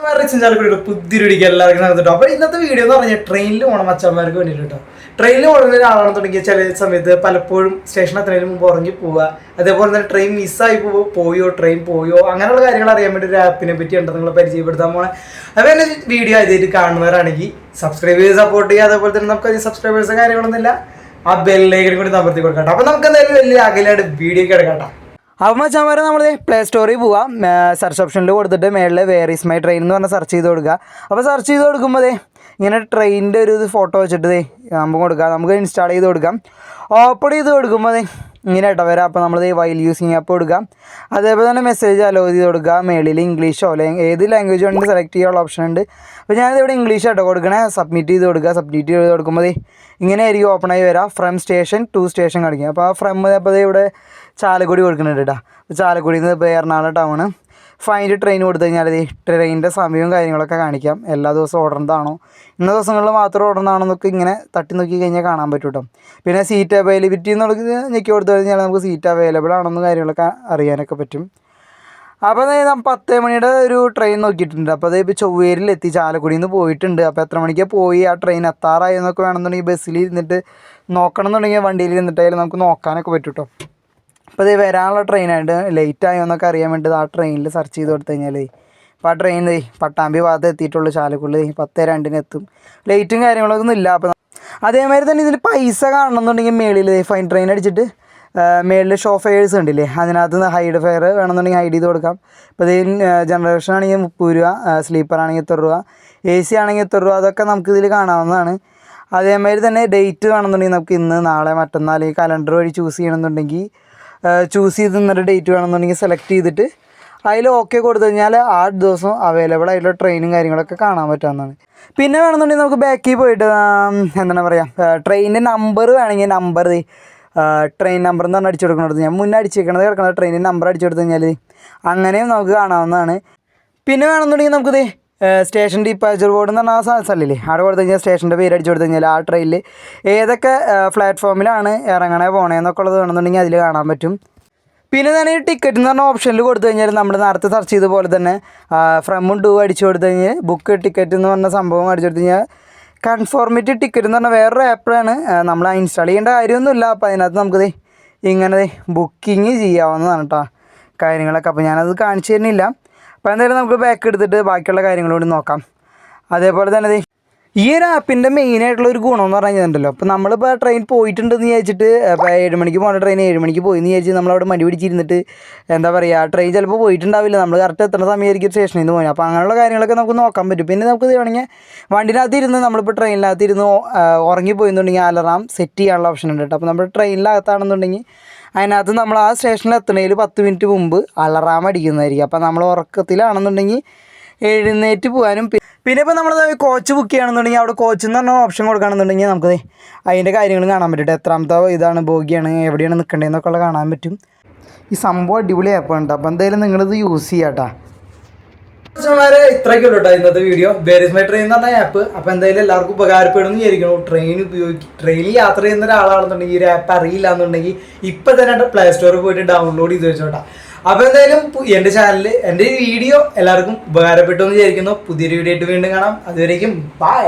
ചാലക്കുടിയുടെ പുതിയൊരു വീഡിയോ എല്ലാവർക്കും നടന്നിട്ടോ. അപ്പോൾ ഇന്നത്തെ വീഡിയോ എന്ന് പറഞ്ഞാൽ ട്രെയിനിൽ പോകണം മച്ചന്മാർക്ക് വേണ്ടിയിട്ട് കേട്ടോ. ട്രെയിനിൽ പോകുന്ന ഒരാളാണെന്നുണ്ടെങ്കിൽ ചില സമയത്ത് പലപ്പോഴും സ്റ്റേഷൻ എത്തുന്നതിന് മുമ്പ് ഉറങ്ങി പോവുക, അതേപോലെ തന്നെ ട്രെയിൻ മിസ്സായി പോയോ ട്രെയിൻ പോയോ അങ്ങനെയുള്ള കാര്യങ്ങൾ അറിയാൻ വേണ്ടി ഒരു ആപ്പിനെ പറ്റി ഉണ്ട് നിങ്ങൾ പരിചയപ്പെടുത്താൻ പോണേ. അപ്പോൾ എന്നെ വീഡിയോ ആദ്യമായിട്ട് കാണുന്നവരാണെങ്കിൽ സബ്സ്ക്രൈബ് ചെയ്ത് സപ്പോർട്ട് ചെയ്യുക. അതേപോലെ തന്നെ നമുക്ക് സബ്സ്ക്രൈബേഴ്സ് കാര്യങ്ങളൊന്നുമില്ല, ആ ബെല്ലിലേക്കും കൂടി അമർത്തി കൊടുക്കട്ടെ. അപ്പോൾ നമുക്ക് എന്തായാലും വലിയ അകലായിട്ട് വീഡിയോ ഒക്കെ എടുക്കട്ടെ. അപ്പോൾ മച്ചാന്മാരെ നമ്മൾ പ്ലേ സ്റ്റോറിൽ പോവാം, സെർച്ച് ഓപ്ഷനിൽ കൊടുത്തിട്ട് മേളിൽ വേർ ഈസ് മൈ ട്രെയിൻ എന്ന് പറഞ്ഞാൽ സെർച്ച് ചെയ്ത് കൊടുക്കുക. അപ്പോൾ സെർച്ച് ചെയ്ത് കൊടുക്കുമ്പോൾ ഇങ്ങനെ ട്രെയിനിൻ്റെ ഒരു ഫോട്ടോ വെച്ചിട്ട് നമുക്ക് കൊടുക്കാം, നമുക്ക് ഇൻസ്റ്റാൾ ചെയ്ത് കൊടുക്കാം. ഓപ്പൺ ചെയ്ത് കൊടുക്കുമ്പോൾ ഇങ്ങനെ കേട്ടോ വരാം. അപ്പോൾ നമ്മൾ വൈൽ യൂസിങ് ആപ്പ് കൊടുക്കാം, അതേപോലെ തന്നെ മെസ്സേജ് അലോ ചെയ്ത് കൊടുക്കുക. മേളിൽ ഇംഗ്ലീഷോ അല്ലെങ്കിൽ ഏത് ലാംഗ്വേജ് വേണമെങ്കിൽ സെലക്ട് ചെയ്യാനുള്ള ഓപ്ഷൻ ഉണ്ട്. അപ്പോൾ ഞാനിതിവിടെ ഇംഗ്ലീഷ് ആട്ടോ കൊടുക്കണേ. സബ്മിറ്റ് ചെയ്ത് കൊടുക്കുക. സബ്മിറ്റ് ചെയ്ത് കൊടുക്കുമ്പോൾ ഇങ്ങനെ ആയിരിക്കും ഓപ്പൺ ആയി വരാം. ഫ്രം സ്റ്റേഷൻ ടു സ്റ്റേഷൻ കാണിക്കും. അപ്പോൾ ആ ഫ്രം അപ്പോൾ ഇവിടെ ചാലക്കുടി കൊടുക്കുന്നുണ്ട് കേട്ടോ. ചാലക്കുടിയിൽ നിന്ന് ഇപ്പോൾ എറണാകുളം ടൗണ് ഫൈൻഡ് ട്രെയിൻ കൊടുത്തു കഴിഞ്ഞാൽ ട്രെയിനിൻ്റെ സമയവും കാര്യങ്ങളൊക്കെ കാണിക്കാം. എല്ലാ ദിവസവും ഓടുന്നതാണോ, ഇന്ന ദിവസങ്ങളിൽ മാത്രം ഓടുന്നതാണോ എന്നൊക്കെ ഇങ്ങനെ തട്ടി നോക്കി കഴിഞ്ഞാൽ കാണാൻ പറ്റും കേട്ടോ. പിന്നെ സീറ്റ് അവൈലബിലിറ്റി എന്നുള്ളത് ഞെക്കി കൊടുത്തു കഴിഞ്ഞാൽ നമുക്ക് സീറ്റ് അവൈലബിൾ ആണെന്ന് കാര്യങ്ങളൊക്കെ അറിയാനൊക്കെ പറ്റും. അപ്പോൾ നമ്മൾ 10 മണിയുടെ ഒരു ട്രെയിൻ നോക്കിയിട്ടുണ്ട്. അപ്പോൾ അത് ഇപ്പോൾ ചൊവ്വേരിലെത്തി, ചാലക്കുടിയിൽ നിന്ന് പോയിട്ടുണ്ട്. അപ്പോൾ എത്ര മണിക്കാണ് പോയി, ആ ട്രെയിൻ എത്താറായി എന്നൊക്കെ വേണമെന്നുണ്ടെങ്കിൽ ബസ്സിൽ ഇരുന്നിട്ട് നോക്കണം എന്നുണ്ടെങ്കിൽ വണ്ടിയിൽ ഇരുന്നിട്ടായാലും നമുക്ക് നോക്കാനൊക്കെ പറ്റും കേട്ടോ. അപ്പോൾ ഇത് വരാനുള്ള ട്രെയിനായിട്ട് ലേറ്റായോ എന്നൊക്കെ അറിയാൻ വേണ്ടി ആ ട്രെയിനിൽ സെർച്ച് ചെയ്ത് കൊടുത്തു കഴിഞ്ഞാൽ അപ്പോൾ ആ ട്രെയിൻ പട്ടാമ്പി ഭാഗത്ത് എത്തിയിട്ടുള്ളൂ. ചാലക്കുടി 10:02 എത്തും. ലേറ്റും കാര്യങ്ങളൊന്നും ഇല്ല. അപ്പോൾ അതേമാതിരി തന്നെ ഇതിൽ പൈസ കാണണമെന്നുണ്ടെങ്കിൽ മേളിൽ ഫൈൻ ട്രെയിൻ അടിച്ചിട്ട് മേളിൽ ഷോ ഫെയേഴ്സ് ഉണ്ടില്ലേ, അതിനകത്ത് നിന്ന് ഹൈഡ് ഫെയർ വേണമെന്നുണ്ടെങ്കിൽ ഹൈഡ് ചെയ്ത് കൊടുക്കാം. ഇപ്പോൾ ഇത് ജനറേഷൻ ആണെങ്കിൽ 30 രൂപ, സ്ലീപ്പർ ആണെങ്കിൽ 30 രൂപ, AC ആണെങ്കിൽ 30 രൂപ, അതൊക്കെ നമുക്ക് ഇതിൽ കാണാവുന്നതാണ്. അതേമാതിരി തന്നെ ഡേറ്റ് വേണമെന്നുണ്ടെങ്കിൽ നമുക്ക് ഇന്ന്, നാളെ, മറ്റന്നാൾ ഈ കലണ്ടർ വഴി ചൂസ് ചെയ്യണമെന്നുണ്ടെങ്കിൽ ചൂസ് ചെയ്ത് ഇന്നൊരു ഡേറ്റ് വേണമെന്നുണ്ടെങ്കിൽ സെലക്ട് ചെയ്തിട്ട് അതിൽ ഓക്കെ കൊടുത്തു കഴിഞ്ഞാൽ ആ ദിവസം അവൈലബിൾ ആയിട്ടുള്ള ട്രെയിനും കാര്യങ്ങളൊക്കെ കാണാൻ പറ്റാവുന്നതാണ്. പിന്നെ വേണമെന്നുണ്ടെങ്കിൽ നമുക്ക് ബാക്കിൽ പോയിട്ട് എന്താണ് പറയുക, ട്രെയിനിൻ്റെ നമ്പർ വേണമെങ്കിൽ നമ്പർ ട്രെയിൻ നമ്പർ എന്ന് പറഞ്ഞാൽ അടിച്ചു കൊടുക്കുന്നത്, ഞാൻ മുന്നേ അടിച്ചേക്കണത് കിടക്കുന്നത് ട്രെയിനിൻ്റെ നമ്പർ അടിച്ചു കൊടുത്തു കഴിഞ്ഞാൽ അങ്ങനെയും നമുക്ക് കാണാവുന്നതാണ്. പിന്നെ വേണമെന്നുണ്ടെങ്കിൽ നമുക്കിത് സ്റ്റേഷൻ ഡിപ്പാച്ചർ ബോർഡ് എന്ന് പറഞ്ഞാൽ ആ സ്ഥലമില്ലേ, അവിടെ കൊടുത്തു കഴിഞ്ഞാൽ സ്റ്റേഷൻ്റെ പേര് അടിച്ചു കൊടുത്തു കഴിഞ്ഞാൽ ആ ട്രെയിനിൽ ഏതൊക്കെ പ്ലാറ്റ്ഫോമിലാണ് ഇറങ്ങണേ പോണേന്നൊക്കെ ഉള്ളത് വേണമെന്നുണ്ടെങ്കിൽ അതിൽ കാണാൻ പറ്റും. പിന്നെ തന്നെ ഈ ടിക്കറ്റ് എന്ന് പറഞ്ഞ ഓപ്ഷനിൽ കൊടുത്തു കഴിഞ്ഞാൽ നമ്മൾ നേരത്തെ സെർച്ച് ചെയ്ത പോലെ തന്നെ ഫ്രമും ടു അടിച്ചു കൊടുത്തു കഴിഞ്ഞാൽ ബുക്ക് ടിക്കറ്റ് എന്ന് പറഞ്ഞ സംഭവം അടിച്ചു കൊടുത്തു കഴിഞ്ഞാൽ കൺഫോർമിറ്റി ടിക്കറ്റ് എന്ന് പറഞ്ഞാൽ വേറൊരു ആപ്പാണ്, നമ്മൾ ഇൻസ്റ്റാൾ ചെയ്യേണ്ട കാര്യമൊന്നുമില്ല. അപ്പോൾ അതിനകത്ത് നമുക്ക് ഇങ്ങനെ ബുക്കിങ് ചെയ്യാവുന്നതാണ് കേട്ടോ കാര്യങ്ങളൊക്കെ. അപ്പോൾ ഞാനത് കാണിച്ചു തരുന്നില്ല. അപ്പോൾ എന്തായാലും നമുക്ക് ബാക്ക് എടുത്തിട്ട് ബാക്കിയുള്ള കാര്യങ്ങളോട് നോക്കാം. അതേപോലെ തന്നെ ഈ ഒരു ആപ്പിൻ്റെ മെയിനായിട്ടുള്ളൊരു ഗുണമെന്ന് പറഞ്ഞു കഴിഞ്ഞിട്ടുണ്ടല്ലോ, അപ്പോൾ നമ്മളിപ്പോൾ ട്രെയിൻ പോയിട്ടുണ്ടെന്ന് വിചാരിച്ചിട്ട് ഇപ്പോൾ 7 മണിക്ക് പോകുന്ന ട്രെയിൻ 7 മണിക്ക് പോയി എന്ന് വിചാരിച്ച് നമ്മളവിടെ മടി പിടിച്ചിരുന്നിട്ട് എന്താ പറയുക, ട്രെയിൻ ചിലപ്പോൾ പോയിട്ടുണ്ടാവില്ല, നമ്മൾ കറക്റ്റ് എത്ര സമയമായിരിക്കും സ്റ്റേഷനിൽ നിന്ന് പോയി. അപ്പോൾ അങ്ങനെയുള്ള കാര്യങ്ങളൊക്കെ നമുക്ക് നോക്കാൻ പറ്റും. പിന്നെ നമുക്ക് വേണമെങ്കിൽ വണ്ടിനകത്തിരുന്ന് നമ്മളിപ്പോൾ ട്രെയിനിനകത്തിരുന്ന് ഉറങ്ങിപ്പോയെന്നുണ്ടെങ്കിൽ അലാറം സെറ്റ് ചെയ്യാനുള്ള ഓപ്ഷൻ ഉണ്ട് കേട്ടോ. അപ്പോൾ നമ്മൾ ട്രെയിനിനകത്താണെന്നുണ്ടെങ്കിൽ അതിനകത്ത് നമ്മൾ ആ സ്റ്റേഷനിൽ എത്തുന്നതിൽ 10 മിനിറ്റ് മുമ്പ് അലാറം അടിക്കുന്നതായിരിക്കും. അപ്പോൾ നമ്മൾ ഉറക്കത്തിലാണെന്നുണ്ടെങ്കിൽ എഴുന്നേറ്റ് പോകാനും. പിന്നെ ഇപ്പോൾ നമ്മൾ കോച്ച് ബുക്ക് ചെയ്യുകയാണെന്നുണ്ടെങ്കിൽ അവിടെ കോച്ച് എന്ന് പറഞ്ഞ ഓപ്ഷൻ കൊടുക്കുകയാണെന്നുണ്ടെങ്കിൽ നമുക്ക് അതിൻ്റെ കാര്യങ്ങളും കാണാൻ പറ്റും. എത്രാമത്തെ ഇതാണ് ബോഗിയാണ്, എവിടെയാണ് നിൽക്കേണ്ടതെന്നൊക്കെ ഉള്ളത് കാണാൻ പറ്റും. ഈ സംഭവം അടിപൊളി ആപ്പാണ്. അപ്പോൾ എന്തായാലും നിങ്ങളിത് യൂസ് ചെയ്യാട്ടോ. ഇത്രയൊക്കെ ഉള്ളൂ കേട്ടോ ഇന്നത്തെ video. Where is my train എന്ന് പറഞ്ഞ ആപ്പ്. അപ്പോൾ എന്തായാലും എല്ലാവർക്കും ഉപകാരപ്പെടുമെന്ന് വിചാരിക്കണം. ട്രെയിനിൽ യാത്ര ചെയ്യുന്ന ഒരാളാണെന്നുണ്ടെങ്കിൽ ഈ ഒരു ആപ്പ് അറിയില്ല എന്നുണ്ടെങ്കിൽ ഇപ്പം തന്നെ പ്ലേ സ്റ്റോറിൽ പോയിട്ട് ഡൗൺലോഡ് ചെയ്ത് വെച്ചോട്ടാ. അപ്പോൾ എന്തായാലും എൻ്റെ ചാനലിൽ എൻ്റെ വീഡിയോ എല്ലാവർക്കും ഉപകാരപ്പെട്ടു എന്ന് വിചാരിക്കുന്നു. പുതിയൊരു വീഡിയോ ആയിട്ട് വീണ്ടും കാണാം. അതുവരേക്കും ബൈ.